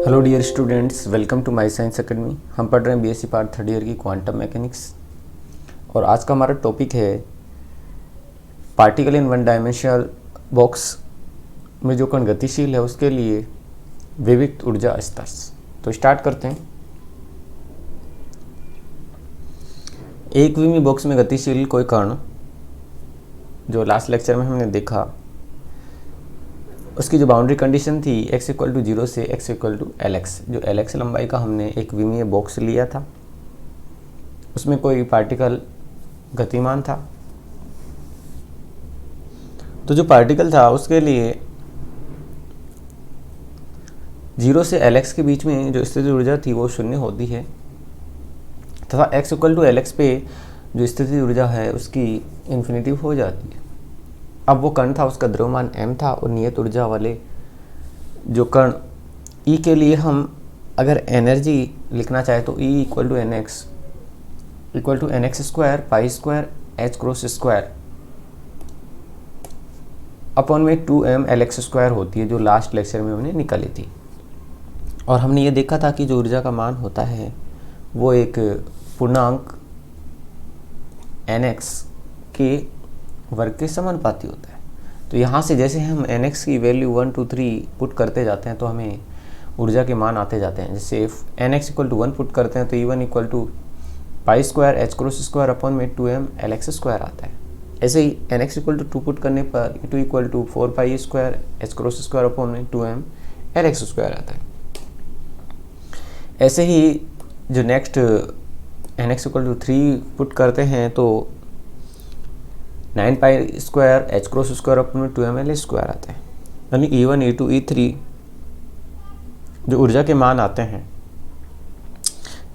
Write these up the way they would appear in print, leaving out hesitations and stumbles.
Hello dear students, welcome to my science academy. हम पढ़ रहे हैं बीएससी पार्ट थर्ड ईयर की क्वांटम मैकेनिक्स और आज का हमारा टॉपिक है particle in one dimensional box में जो कण गतिशील है उसके लिए विविक्त ऊर्जा स्तर। तो स्टार्ट करते हैं। एक विमी बॉक्स में गतिशील कोई कण, जो लास्ट लेक्चर में हमने देखा, उसकी जो बाउंड्री कंडीशन थी x इक्वल टू 0 से x इक्वल टू LX, जो LX लंबाई का हमने एक विमीय बॉक्स लिया था, उसमें कोई पार्टिकल गतिमान था। तो जो पार्टिकल था उसके लिए 0 से LX के बीच में जो स्थितिज ऊर्जा थी वो शून्य होती है, तथा x इक्वल टू LX पे जो स्थितिज ऊर्जा है उसकी इन्फिनिटी हो जाती है। अब वो कण था, उसका द्रव्यमान m था और नियत ऊर्जा वाले जो कण E के लिए हम अगर एनर्जी लिखना चाहे तो E equal to n x square pi square h cross square upon में 2m LX स्क्वायर होती है, जो लास्ट लेक्चर में हमने निकाली थी। और हमने ये देखा था कि जो ऊर्जा का मान होता है वो एक पूर्णांक nx के वर्ग के समानुपाती होता है। तो यहाँ से जैसे हम nx की वैल्यू 1 2 3 पुट करते जाते हैं तो हमें ऊर्जा के मान आते जाते हैं। जैसे nx इक्वल टू 1 पुट करते हैं तो E1 equal to pi square h cross square upon में 2m LX स्क्वायर आता है। ऐसे ही nx इक्वल टू 2 पुट करने पर E2 equal to 4 pi square h cross square upon में 2m LX स्क्वायर आता है। ऐसे ही जो next nx equal to 3 put करते हैं तो 9 pi square h cross square upon में 2m LX स्क्वायर आता है। यानी E1 E2 E3 जो ऊर्जा के मान आते हैं,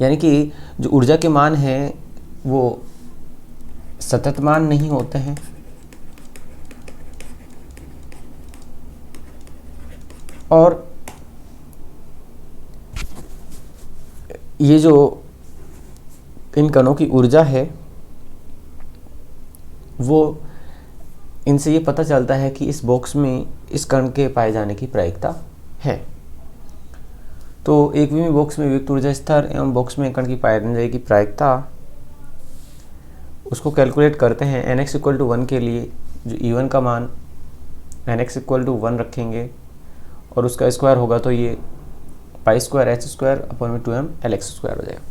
यानी कि जो ऊर्जा के मान हैं वो सतत मान नहीं होते हैं, और ये जो इन कणों की ऊर्जा है वो, इनसे ये पता चलता है कि इस बॉक्स में इस कण के पाए जाने की प्रायिकता है। तो एक विमी बॉक्स में विविक्त ऊर्जा स्तर एवं बॉक्स में कण की पाए जाने की प्रायिकता, उसको कैलकुलेट करते हैं। nx इक्वल टू 1 के लिए जो E1 का मान nx इक्वल टू 1 रखेंगे और उसका स्क्वायर होगा तो ये पाई स्क्वायर एच स्क्वायर अपॉन में 2m LX स्क्वायर हो जाएगा।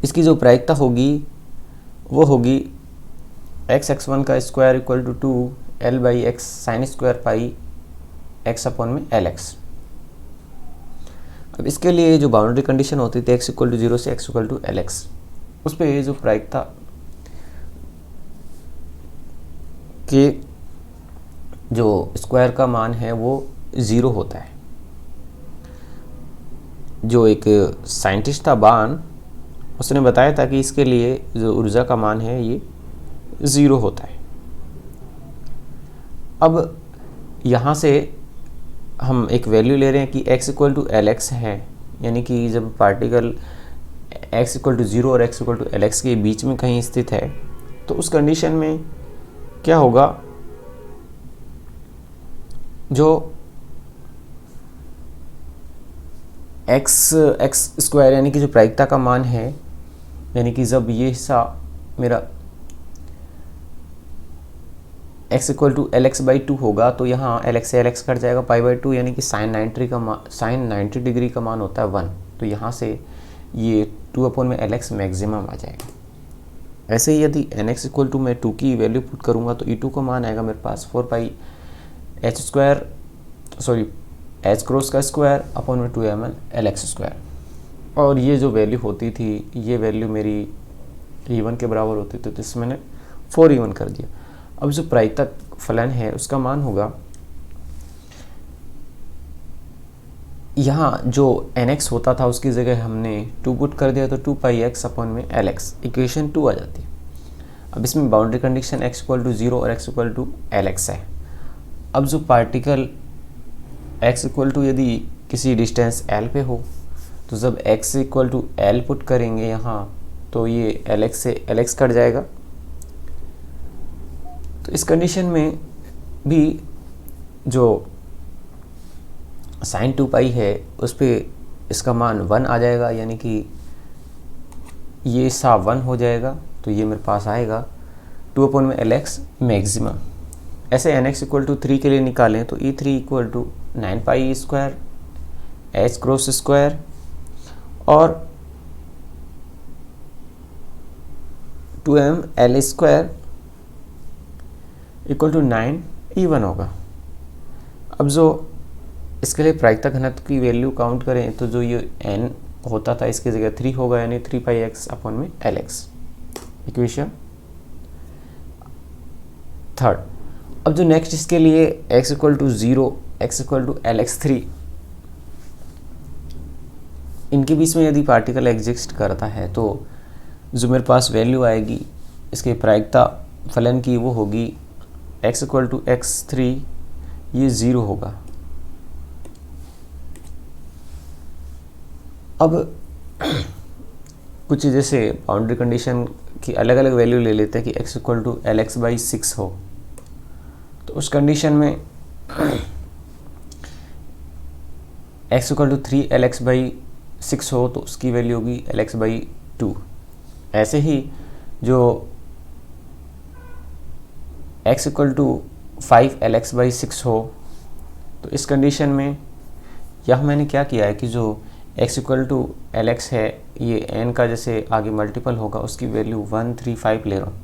इसकी जो प्रायिकता होगी वो होगी x1 का square equal to 2 L/x sine square pi x upon में LX। अब इसके लिए जो बाउंड्री कंडीशन होती थी x इक्वल टू 0 से x इक्वल टू LX, उस पर जो प्रायिकता के जो स्क्वायर का मान है वो 0 होता है। जो एक साइंटिस्ट था बार्न, उसने बताया था कि इसके लिए जो ऊर्जा का मान है ये 0 होता है। अब यहाँ से हम एक वैल्यू ले रहे हैं कि x इक्वल टू LX है, यानी कि जब पार्टिकल x इक्वल टू 0 और x इक्वल टू LX के बीच में कहीं स्थित है तो उस कंडीशन में क्या होगा, जो x स्क्वायर यानी कि जो प्रायिकता का मान है, यानी कि जब ये हिस्सा मेरा x इक्वल टू LX/2 होगा तो यहाँ LX से LX कट जाएगा, पाई/2 यानी कि साइन 90 डिग्री का मान होता है 1। तो यहाँ से ये 2 अपॉन में LX मैक्सिमम आ जाएगा। ऐसे ही यदि nx इक्वल टू मैं 2 की वैल्यू पुट करूँगा तो E2 का मान आएगा मेरे पास 4 पाई एच क्रॉस का स्क्वायर अपॉन में 2m LX स्क्वायर। और ये जो वैल्यू होती थी, ये वैल्यू मेरी E1 के बराबर होती थी, तो इसमें मैंने 4E1 कर दिया। अब जो प्रायिकता फलन है उसका मान होगा, यहाँ जो nx होता था उसकी जगह हमने 2 पुट कर दिया तो 2 पाई x अपॉन में LX, इक्वेशन 2 आ जाती है। अब इसमें boundary condition x equal to 0 और x इक्वल टू LX है। अब जो पार्टिकल x इक्वल टू यदि किसी डिस्टेंस L पे हो तो जब x equal to L put करेंगे यहाँ तो ये LX से LX कट जाएगा। तो इस कंडीशन में भी जो साइन 2 पाई है उस पर इसका मान 1 आ जाएगा, यानी कि ये सा 1 हो जाएगा। तो ये मेरे पास आएगा 2/LX मैक्सिमम। ऐसे NX = 3 के लिए निकालें तो E3 = 9 pi square H cross square और 2mL स्क्वायर = 9 E1 होगा। अब जो इसके लिए प्रायिकता घनत्व की वैल्यू काउंट करें तो जो ये n होता था इसकी जगह 3 होगा, यानी 3πx/LX। Equation third. अब जो नेक्स्ट इसके लिए x = 0 x = LX3, इनके बीच में यदि पार्टिकल एग्जिस्ट करता है तो जो मेरे पास वैल्यू आएगी इसके प्रायिकता फलन की वो होगी x = x3, ये 0 होगा। अब कुछ जैसे बाउंड्री कंडीशन की अलग अलग वैल्यू ले लेते हैं कि x = LX/6 हो, तो उस कंडीशन में x = 3LX/6 हो तो उसकी वैल्यू होगी LX/2। ऐसे ही जो x = 5LX/6 हो तो इस कंडीशन में यह मैंने क्या किया है कि जो x = LX है ये n का जैसे आगे मल्टीपल होगा उसकी वैल्यू 135 ले रहा हूँ।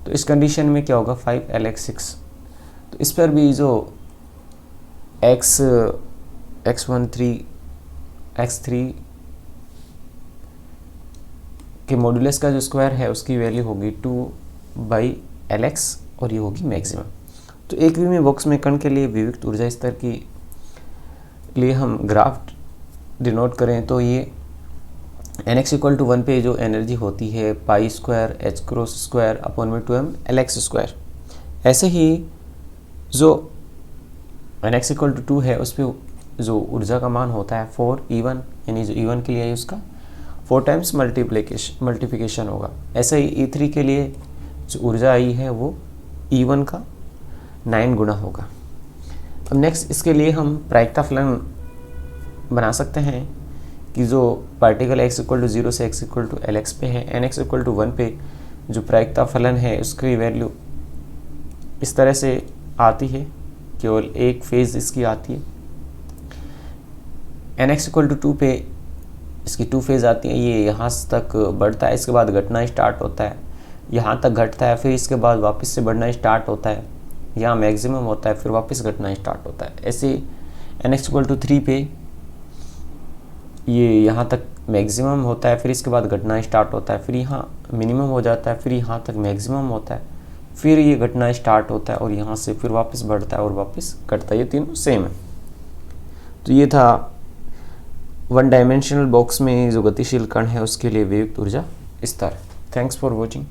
तो इस कंडीशन में क्या होगा 5LX6। तो इस पर भी जो x13 x3 के मॉड्यूलस का जो स्क्वायर है उसकी वैल्यू होगी 2/LX और ये होगी मैक्सिमम। तो एक विमी बॉक्स में कण के लिए विविक्त ऊर्जा स्तर की लिए हम ग्राफ डिनोट करें तो ये NX = 1 पे जो एनर्जी होती है pi square H cross square / 2mLX square. ऐसे ही जो NX = 2 है उस पर जो ऊर्जा का मान होता है 4E1, यानी जो E1 के लिए है उसका 4 टाइम्स मल्टीप्लिकेशन होगा। ऐसे ही E3 के लिए जो ऊर्जा आई है वो E1 का 9 गुना होगा। अब नेक्स्ट इसके लिए हम प्रायिकता फलन बना सकते हैं कि जो पार्टिकल x = 0 से x = LX पे है, NX = 1 पे जो प्रायिकता फलन है उसकी वैल्यू इस तरह से आती है, केवल एक फेज इसकी आती है। NX = 2 पे इसकी 2 फेज आती है, ये यहाँ तक बढ़ता है, इसके बाद घटना स्टार्ट होता है, यहाँ तक घटता है, फिर इसके बाद वापस से बढ़ना स्टार्ट होता है, यहाँ मैक्सिमम होता है, फिर वापस घटना स्टार्ट होता है। ऐसे NX = 3 पे ये यहाँ तक मैक्सिमम होता है, फिर इसके बाद घटना स्टार्ट होता है, फिर यहाँ मिनिमम हो जाता है, फिर यहाँ तक मैक्सिमम होता है, फिर ये घटना स्टार्ट होता है और यहाँ से फिर वापस बढ़ता है और वापस घटता है। ये तीनों सेम है। तो ये था 1 डायमेंशनल बॉक्स में जो गतिशील कण है उसके लिए विविक्त ऊर्जा स्तर। Thanks for watching.